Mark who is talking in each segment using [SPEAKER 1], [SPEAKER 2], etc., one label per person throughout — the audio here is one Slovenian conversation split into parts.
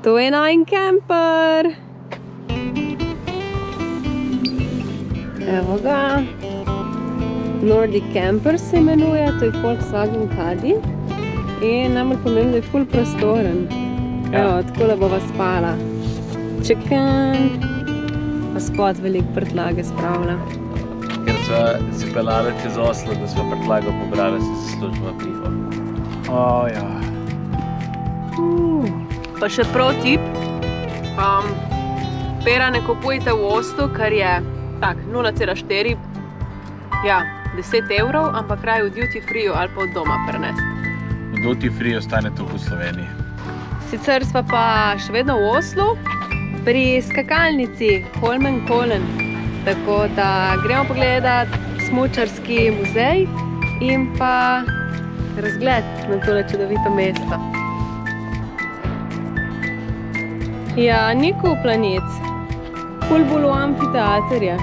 [SPEAKER 1] To je najin kemper. Evo ga. Nordic Camper se imenuje, to je Volkswagen Caddy. In najbolj pomembno, da je ful prostoren. Evo, tako da bova spala. Čekan. Pa spod veliko prtljage spravlja.
[SPEAKER 2] Ker sva si pelala čez Oslo, da sva prtljago pobrala, si zaslužila pivo. Ja.
[SPEAKER 1] Pa še prav tip. Pera ne kupujte v Oslu, kar je tak 0,4, ja, 10 evrov, ampak kraj v duty free ali pa od doma prenesti.
[SPEAKER 2] V duty free ostane tukaj v Sloveniji.
[SPEAKER 1] Sicer sva pa še vedno v Oslu, pri skakalnici Holmenkollen. Tako da gremo pogledat smučarski muzej in pa razgled na tole čudovito mesto. Ja, ni kuplanic. Ful bolj v amfiteater je.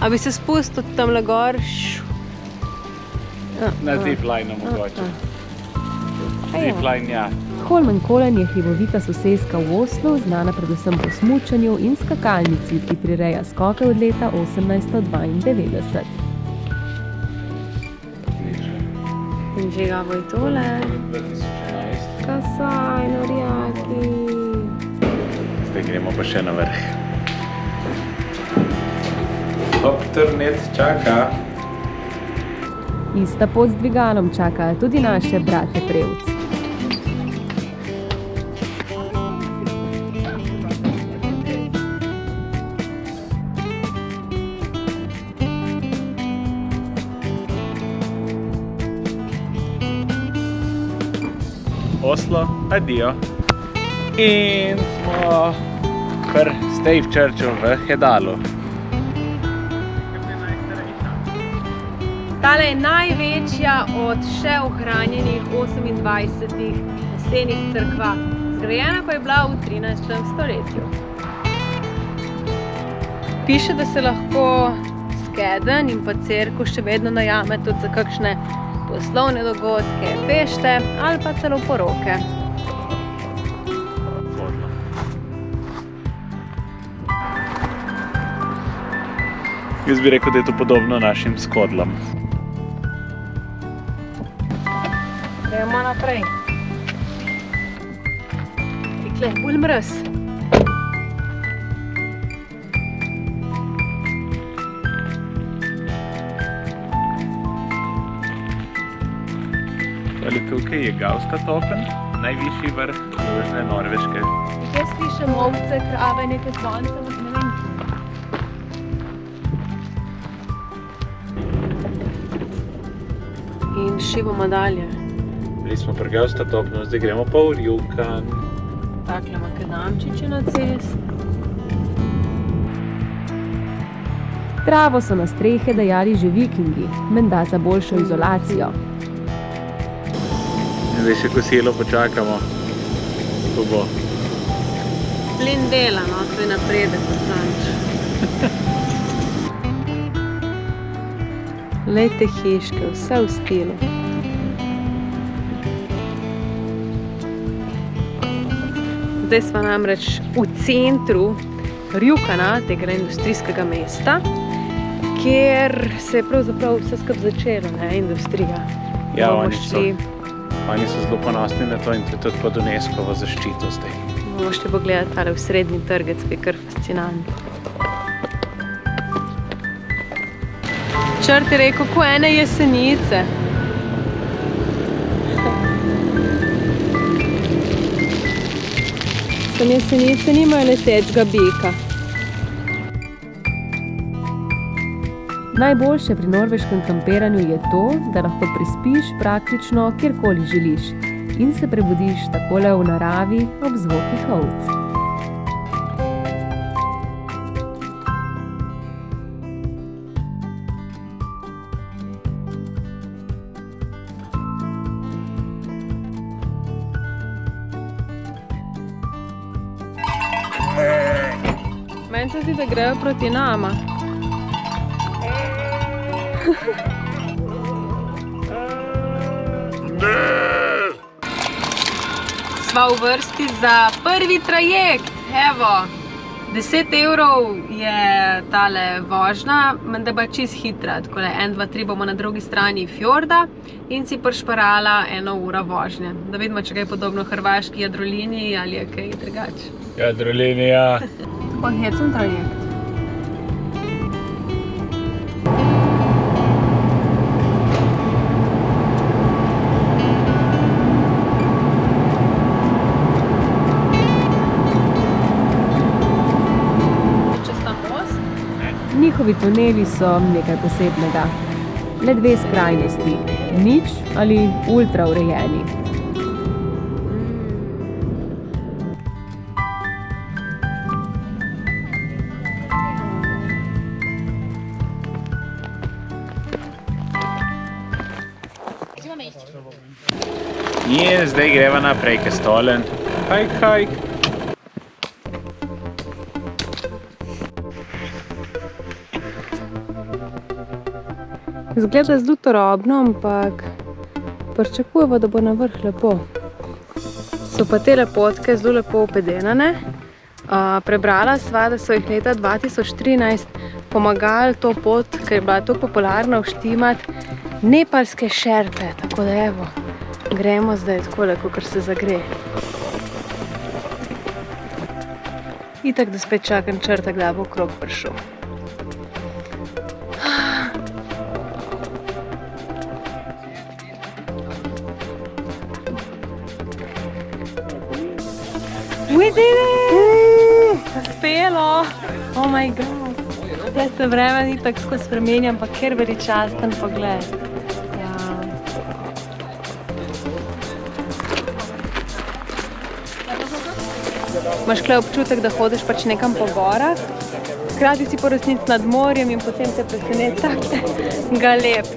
[SPEAKER 1] A bi se spustil tamle gor?
[SPEAKER 2] Na zipline mogoče. Zipline, ja.
[SPEAKER 3] Holmenkollen je hribovita soseska v Oslu, znana predvsem po smučanju in skakalnici, ki prireja skoke od leta 1892.
[SPEAKER 1] In žigavo je tole.
[SPEAKER 2] 2011.
[SPEAKER 1] Kasaj, norjaki.
[SPEAKER 2] Zdaj gremo pa še na vrh. Hop, trnet čaka.
[SPEAKER 3] Ista pot z dvigalom čakajo tudi naše brate Prevc.
[SPEAKER 2] Oslo, adijo. In smo pri Stave Churchu v Hedalu.
[SPEAKER 1] Tale je največja od še ohranjenih 28 lesenih cerkva. Zgrajena pa je bila v 13. stoletju. Piše, da se lahko skedenj in pa cerkev še vedno najame tudi za kakšne poslovne dogodke, fešte ali pa celo poroke.
[SPEAKER 2] Jaz bi rekel, da je to podobno našim skodlam.
[SPEAKER 1] Gremo naprej. Tikle, bolj mraz.
[SPEAKER 2] Ali tukaj je Gausta topen, najvišji vrh Južne Norveške.
[SPEAKER 1] Jaz slišem ovce, krave, nekaj zvonce, ne vem. In šivamo dalje.
[SPEAKER 2] Bili smo pri Gausta topnu, zdaj gremo pa v Rjukan.
[SPEAKER 1] Takle makadamčiče na cest.
[SPEAKER 3] Travo so na strehe dajali že vikingi, menda za boljšo izolacijo.
[SPEAKER 2] Zdaj še kosilo počakamo. To bo.
[SPEAKER 1] Plin dela, no, to je napredek od zanč. Lejte hiške, vse v stilu. Zdaj smo namreč v centru Rjukana, tega industrijskega mesta, kjer se je pravzaprav vse skupaj začelo, ne, industrija.
[SPEAKER 2] Ja, oni so zelo ponosni na to in to je tudi pod UNESCO-vo zaščito zdaj.
[SPEAKER 1] Bomo šli pogledati tale v srednji trgec, ki je kar fascinant. Črt je rekel, ko ene jesenice. Sem jesenice nimajo letečega bika.
[SPEAKER 3] Najboljše pri norveškem kampiranju je to, da lahko prespiš praktično kjerkoli želiš in se prebudiš takole v naravi ob zvokih ovc.
[SPEAKER 1] Meni se zdi, da grejo proti nama. Sva v vrsti za prvi trajekt, evo. 10 € je tale vožnja, menda ba čist hitra, takole 1, 2, 3 bomo na drugi strani fjorda in si pršparala 1 ura vožnje. Da vidimo, če kaj podobno hrvaški jadroliniji ali je kaj drugače.
[SPEAKER 2] Jadrolinija.
[SPEAKER 1] Tako hecen trajekt.
[SPEAKER 3] Njihovi tuneli so nekaj posebnega. Le 2 skrajnosti, nič ali ultra urejeni.
[SPEAKER 2] In zdaj greva naprej k Stolen. Hajk.
[SPEAKER 1] Zgleda zelo turobno, ampak pričakujemo, da bo na vrh lepo. So pa te potke zelo lepo opedenane. Prebrala sva, da so jih leta 2013 pomagali to pot, ker je bila to popularna vštimati nepalske šerpe. Tako da evo, gremo zdaj takole, kakor se zagre. Itak, da spet čakam črta, da bo krog prišel. We did it! Uspelo! Oh my god! Zdaj se vreme ni tako skozi spremenja, ampak kjer veličasten pogled. Ja. Imaš tukaj občutek, da hodiš pač nekam po gorah, hkrati si po resnici nad morjem in potem te preseneti takega lep.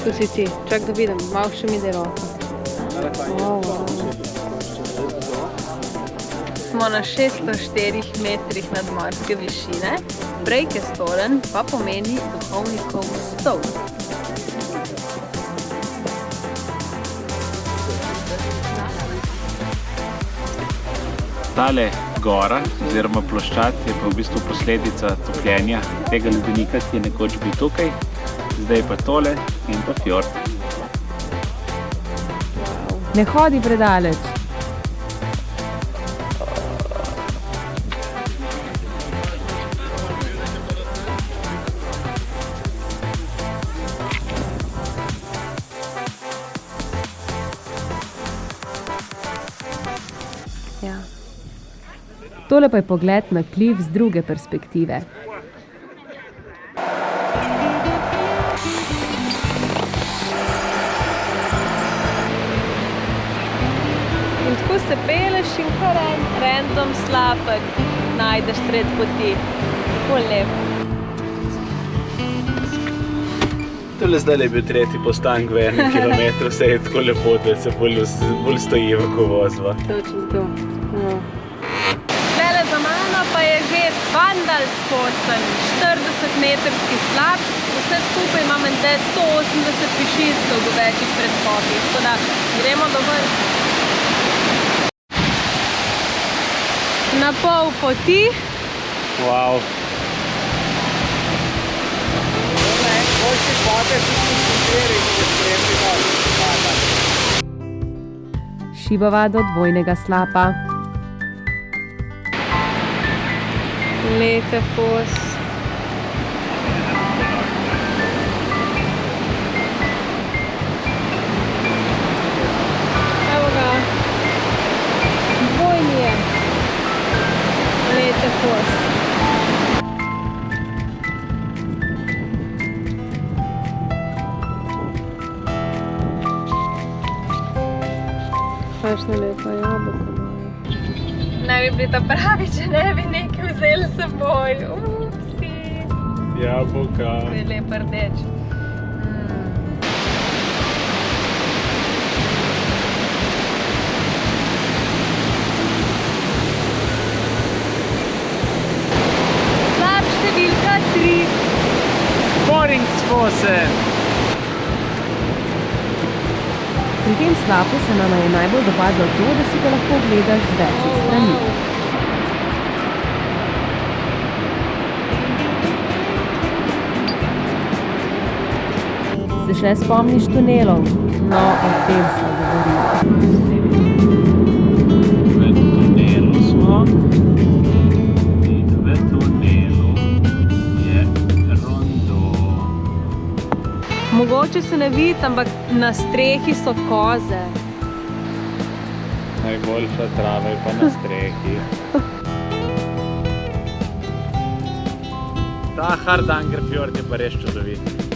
[SPEAKER 1] Tu si ti, čak da vidim, malo še mi delo. Smo na 604 metrih nadmorske višine, Break je Stolen pa pomeni duhovnikov stol.
[SPEAKER 2] Tale gora oziroma ploščad je pa v bistvu posledica topljenja tega ledenika, ki je nekoč bil tukaj, zdaj pa tole in pa fjord.
[SPEAKER 3] Ne hodi predaleč.
[SPEAKER 1] Ja.
[SPEAKER 3] Tole pa je pogled na klif z druge perspektive.
[SPEAKER 1] In tako se peleš in kar random slapek najdeš sred poti. Tako lep.
[SPEAKER 2] Tole zdaj je bil tretji postank v 1 kilometru, se je tako lepo, da se bolj stojiva, ko vozva.
[SPEAKER 1] Točno to. No. Tele za mano pa je že Svandal skosen, 40-metrski slap. Vse skupaj imam 180 višinskov do večjih preskokih. Tako da gremo do vrha. Na pol poti.
[SPEAKER 2] Wow.
[SPEAKER 3] Šibava do dvojnega slapa.
[SPEAKER 1] Lete fos. Evo ga. Dvojni je. Lete fos. Kakšna lepa jabolka imajo. Ne bi bili ta pravi, če ne bi nekaj vzeli s seboj. Upsi.
[SPEAKER 2] Jabolka.
[SPEAKER 1] To je lep rdeč. Slap številka 3.
[SPEAKER 2] Boringsfossen.
[SPEAKER 3] Pri tem slapu se nama je najbolj dopadlo to, da si ga lahko ogledaš z večjih strani. Se še spomniš tunelov? No, o tem sva govorila.
[SPEAKER 2] V tunelu smo in v tunelu je rondo.
[SPEAKER 1] Mogoče se ne vidi, ampak na strehi so koze.
[SPEAKER 2] Najboljša trava je pa na strehi. Ta Hardangerfjord je pa res čudovit.